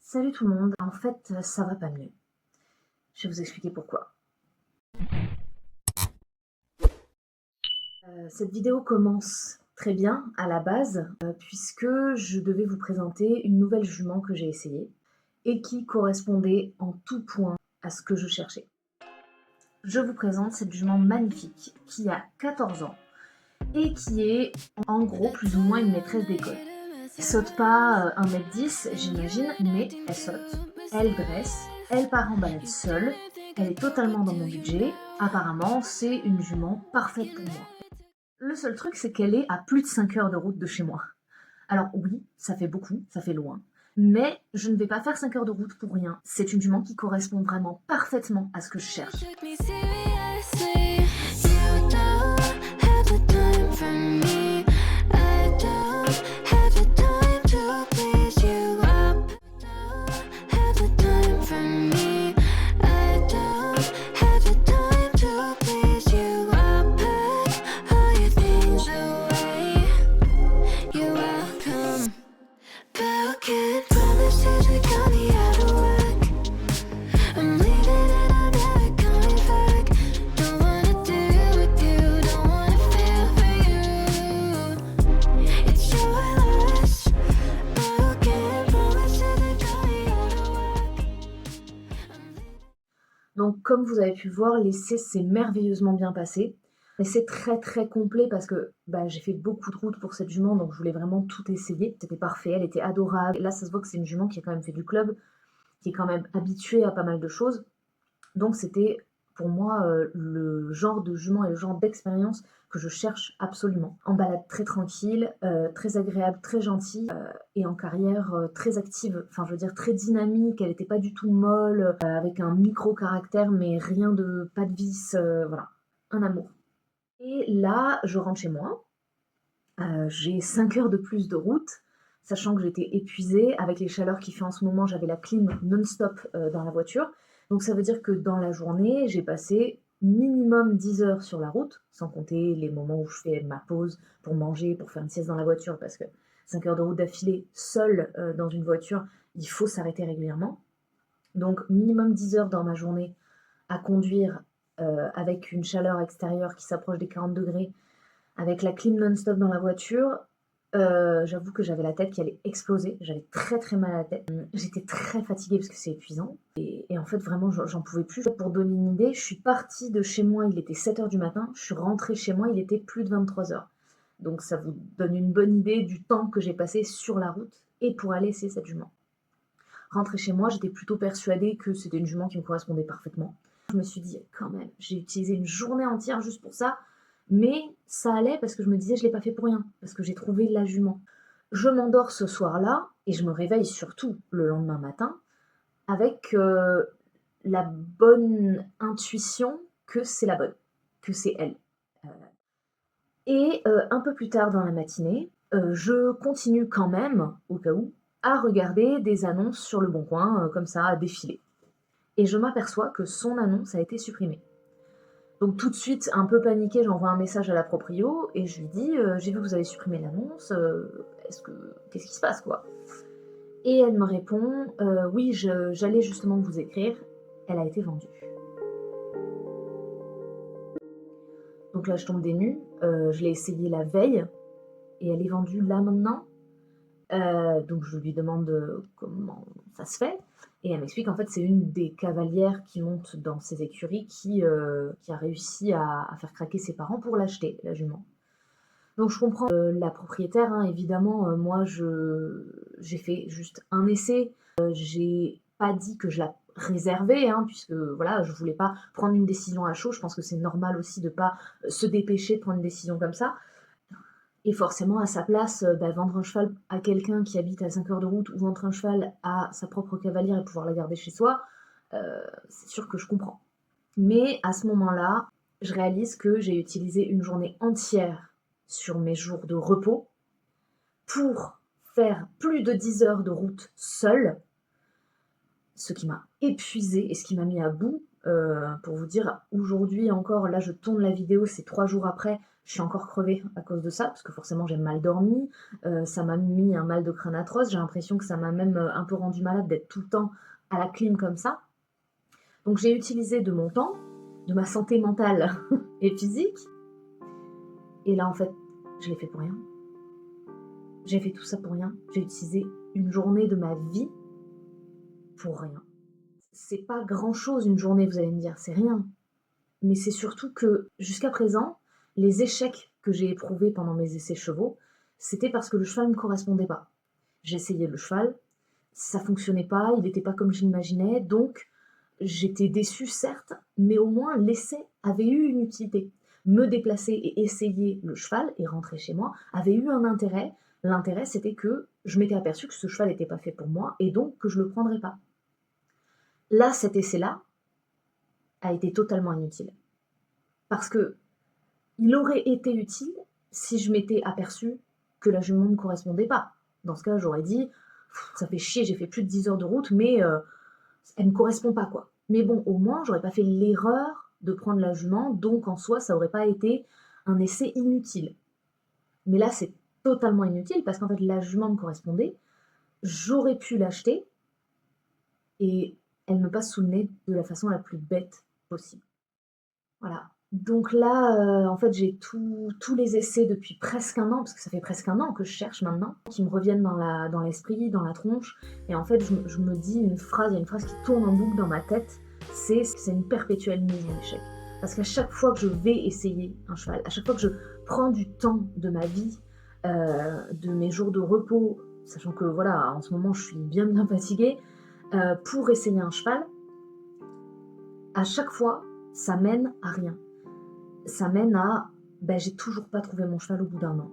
Salut tout le monde, en fait ça va pas mieux. Je vais vous expliquer pourquoi. Cette vidéo commence très bien à la base, puisque je devais vous présenter une nouvelle jument que j'ai essayée et qui correspondait en tout point à ce que je cherchais. Je vous présente cette jument magnifique qui a 14 ans et qui est en gros plus ou moins une maîtresse d'école. Elle saute pas 1m10 j'imagine, mais elle saute, elle dresse, elle part en balade seule, elle est totalement dans mon budget, apparemment c'est une jument parfaite pour moi. Le seul truc c'est qu'elle est à plus de 5 heures de route de chez moi. Alors oui, ça fait beaucoup, ça fait loin, mais je ne vais pas faire 5 heures de route pour rien. C'est une jument qui correspond vraiment parfaitement à ce que je cherche. Donc comme vous avez pu le voir, l'essai s'est merveilleusement bien passé. L'essai très complet parce que j'ai fait beaucoup de routes pour cette jument, donc je voulais vraiment tout essayer. C'était parfait, elle était adorable. Et là ça se voit que c'est une jument qui a quand même fait du club, qui est quand même habituée à pas mal de choses. Donc c'était pour moi le genre de jument et le genre d'expérience que je cherche absolument. En balade très tranquille, très agréable, très gentille, et en carrière très active, enfin je veux dire très dynamique, elle n'était pas du tout molle, avec un micro-caractère mais rien de, pas de vice, voilà, un amour. Et là, je rentre chez moi, j'ai 5 heures de plus de route, sachant que j'étais épuisée, avec les chaleurs qu'il fait en ce moment, j'avais la clim non-stop dans la voiture, donc ça veut dire que dans la journée, j'ai passé minimum 10 heures sur la route, sans compter les moments où je fais ma pause pour manger, pour faire une sieste dans la voiture, parce que 5 heures de route d'affilée, seule dans une voiture, il faut s'arrêter régulièrement. Donc minimum 10 heures dans ma journée à conduire avec une chaleur extérieure qui s'approche des 40 degrés, avec la clim non-stop dans la voiture. J'avoue que j'avais la tête qui allait exploser, j'avais très mal à la tête. J'étais très fatiguée parce que c'est épuisant. Et en fait, vraiment, j'en pouvais plus. Pour donner une idée, je suis partie de chez moi, il était 7 heures du matin. Je suis rentrée chez moi, il était plus de 23 heures. Donc ça vous donne une bonne idée du temps que j'ai passé sur la route et pour aller essayer cette jument. Rentrée chez moi, j'étais plutôt persuadée que c'était une jument qui me correspondait parfaitement. Je me suis dit, quand même, j'ai utilisé une journée entière juste pour ça, mais ça allait parce que je me disais, je l'ai pas fait pour rien, parce que j'ai trouvé la jument. Je m'endors ce soir-là, et je me réveille surtout le lendemain matin, avec la bonne intuition que c'est la bonne, que c'est elle. Et un peu plus tard dans la matinée, je continue quand même, au cas où, à regarder des annonces sur Le Bon Coin, comme ça, à défiler. Et je m'aperçois que son annonce a été supprimée. Donc tout de suite, un peu paniquée, j'envoie un message à la proprio et je lui dis j'ai vu que vous avez supprimé l'annonce, qu'est-ce qui se passe quoi? Et elle me répond oui, j'allais justement vous écrire, elle a été vendue. Donc là je tombe des nues, je l'ai essayée la veille et elle est vendue là maintenant. Donc je lui demande comment ça se fait, et elle m'explique en fait c'est une des cavalières qui monte dans ses écuries qui a réussi à faire craquer ses parents pour l'acheter, la jument. Donc je comprends la propriétaire, hein, évidemment, moi j'ai fait juste un essai, j'ai pas dit que je la réservais, hein, puisque voilà, je voulais pas prendre une décision à chaud, je pense que c'est normal aussi de pas se dépêcher de prendre une décision comme ça. Et forcément, à sa place, vendre un cheval à quelqu'un qui habite à 5 heures de route ou vendre un cheval à sa propre cavalière et pouvoir la garder chez soi, c'est sûr que je comprends. Mais à ce moment-là, je réalise que j'ai utilisé une journée entière sur mes jours de repos pour faire plus de 10 heures de route seule, ce qui m'a épuisée et ce qui m'a mis à bout. Pour vous dire, aujourd'hui encore, là je tourne la vidéo, c'est 3 jours après, je suis encore crevée à cause de ça, parce que forcément j'ai mal dormi, ça m'a mis un mal de crâne atroce, j'ai l'impression que ça m'a même un peu rendue malade d'être tout le temps à la clim comme ça. Donc j'ai utilisé de mon temps, de ma santé mentale et physique, et là en fait, je l'ai fait pour rien. J'ai fait tout ça pour rien, j'ai utilisé une journée de ma vie pour rien. C'est pas grand-chose une journée, vous allez me dire, c'est rien. Mais c'est surtout que, jusqu'à présent, les échecs que j'ai éprouvés pendant mes essais chevaux, c'était parce que le cheval ne me correspondait pas. J'ai essayé le cheval, ça fonctionnait pas, il n'était pas comme je l'imaginais, donc j'étais déçue certes, mais au moins l'essai avait eu une utilité. Me déplacer et essayer le cheval et rentrer chez moi avait eu un intérêt. L'intérêt, c'était que je m'étais aperçue que ce cheval n'était pas fait pour moi et donc que je le prendrais pas. Là, cet essai-là a été totalement inutile. Parce que il aurait été utile si je m'étais aperçue que la jument ne me correspondait pas. Dans ce cas, j'aurais dit, ça fait chier, j'ai fait plus de 10 heures de route, mais elle ne me correspond pas, quoi. Mais bon, au moins, j'aurais pas fait l'erreur de prendre la jument, donc en soi, ça aurait pas été un essai inutile. Mais là, c'est totalement inutile, parce qu'en fait, la jument me correspondait, j'aurais pu l'acheter, et elle me passe sous le nez de la façon la plus bête possible. Voilà. Donc là, en fait, j'ai tous les essais depuis presque 1 an, parce que ça fait presque 1 an que je cherche maintenant, qui me reviennent dans l'esprit, dans la tronche. Et en fait, je me dis une phrase, il y a une phrase qui tourne en boucle dans ma tête, c'est une perpétuelle mise en échec. Parce qu'à chaque fois que je vais essayer un cheval, à chaque fois que je prends du temps de ma vie, de mes jours de repos, sachant que voilà, en ce moment, je suis bien fatiguée, pour essayer un cheval, à chaque fois, ça mène à rien. Ça mène à j'ai toujours pas trouvé mon cheval au bout d'1 an.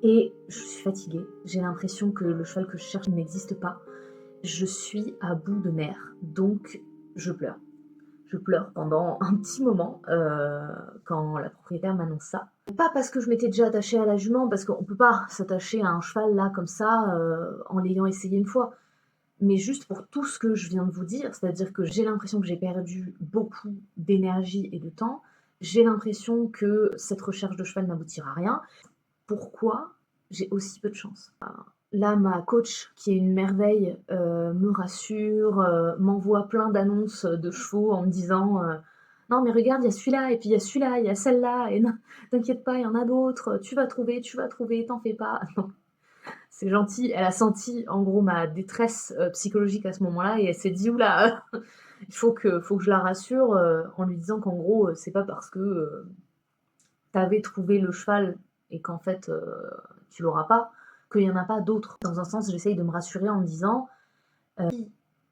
Et je suis fatiguée, j'ai l'impression que le cheval que je cherche n'existe pas. Je suis à bout de nerfs, donc je pleure. Je pleure pendant un petit moment quand la propriétaire m'annonce ça. Pas parce que je m'étais déjà attachée à la jument, parce qu'on peut pas s'attacher à un cheval là comme ça en l'ayant essayé une fois. Mais juste pour tout ce que je viens de vous dire, c'est-à-dire que j'ai l'impression que j'ai perdu beaucoup d'énergie et de temps. J'ai l'impression que cette recherche de cheval n'aboutira à rien. Pourquoi j'ai aussi peu de chance? Là, ma coach, qui est une merveille, me rassure, m'envoie plein d'annonces de chevaux en me disant non, mais regarde, il y a celui-là, et puis il y a celui-là, il y a celle-là, et non, t'inquiète pas, il y en a d'autres, tu vas trouver, t'en fais pas. C'est gentil, elle a senti en gros ma détresse psychologique à ce moment-là et elle s'est dit oula, il faut que je la rassure en lui disant qu'en gros c'est pas parce que t'avais trouvé le cheval et qu'en fait tu l'auras pas qu'il y en a pas d'autres. Dans un sens, j'essaye de me rassurer en me disant si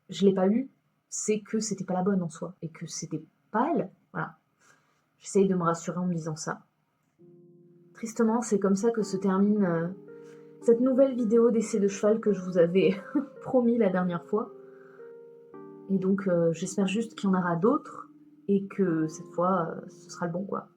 je l'ai pas eu, c'est que c'était pas la bonne en soi et que c'était pas elle. Voilà. J'essaye de me rassurer en me disant ça. Tristement, c'est comme ça que se termine cette nouvelle vidéo d'essai de cheval que je vous avais promis la dernière fois. Et donc j'espère juste qu'il y en aura d'autres et que cette fois ce sera le bon quoi.